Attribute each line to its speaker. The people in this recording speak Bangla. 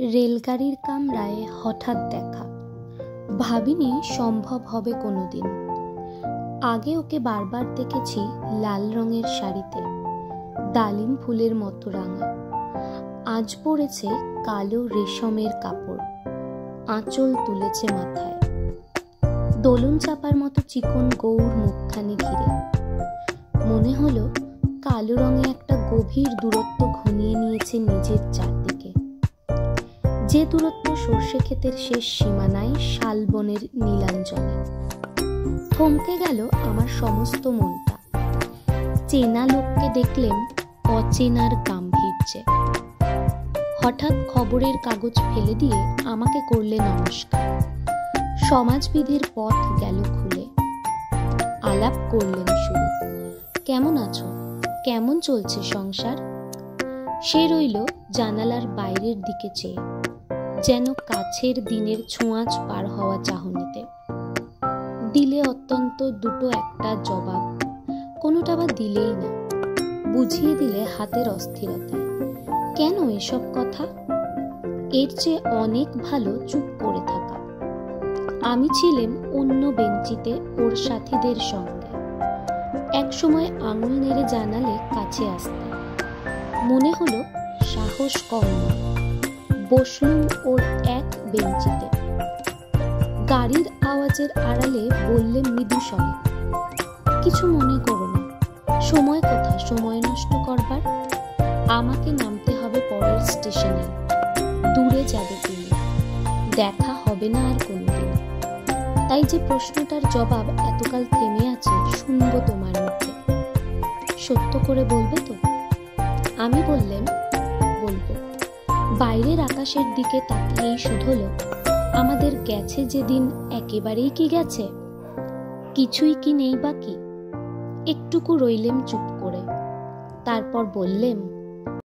Speaker 1: রেলগাড়ির কামরায় হঠাৎ দেখা, ভাবিনি সম্ভব হবে কোনোদিন। আগে ওকে বারবার দেখেছি লাল রঙের শাড়িতে, ডালিম ফুলের মতো রাঙা। আজ পরেছে কালো রেশমের কাপড়, আঁচল তুলেছে মাথায়, দোলন চাপার মতো চিকন গৌর মুখখানি ঘিরে। মনে হলো কালো রঙে একটা গভীর দূরত্ব ঘনিয়ে নিয়েছে নিজের চারদিকে, যে দূরত্ব সর্ষে ক্ষেতের শেষ সীমানায় শালবনের নীলাঞ্জনে। থমকে গেল আমার সমস্ত মনটা। চেনা লোককে দেখলেম অচেনার গাম্ভীর্যে। হঠাৎ খবরের কাগজ ফেলে দিয়ে আমাকে করলে নমস্কার। সমাজবিধির পথ গেল খুলে। আলাপ করলেন শুরু, কেমন আছো, কেমন চলছে সংসার। সে রইল জানালার বাইরের দিকে চেয়ে, যেন কাছের দিনের ছোঁয়াচ পার হওয়া চাহনিতে। দিলে অত্যন্ত দুটো একটা জবাব, কোনোটা বা দিলেই না, বুঝিয়ে দিলে হাতের অস্থিরতায়। কেন এসব কথা? এর চেয়ে অনেক ভালো চুপ করে থাকা। আমি ছিলাম অন্য বেঞ্চিতে ওর সাথীদের সঙ্গে। এক সময় আঙুল নেড়ে জানালে কাছে আসতে। মনে হলো সাহস কম না। বসলুম ওর এক বেঞ্চিতে। গাড়ির আওয়াজের আড়ালে বললে মৃদু স্বরে, কিছু মনে করো না, সময় কথা সময় নষ্ট করবার। আমাকে নামতে হবে পরের স্টেশনে, দূরে যাবে তুমি, দেখা হবে না আর কোনোদিন। তাই যে প্রশ্নটার জবাব এতকাল থেমে আছে শুনবো তোমার মুখে। সত্য করে বলবে তো? আমি বললাম বলবো। বাইরের আকাশের দিকে তাকিয়েই শুধলো, আমাদের গেছে যেদিন একেবারেই কি গেছে? কিছুই কি নেই বাকি? একটুকু রইলেম চুপ করে। তারপর বললেম,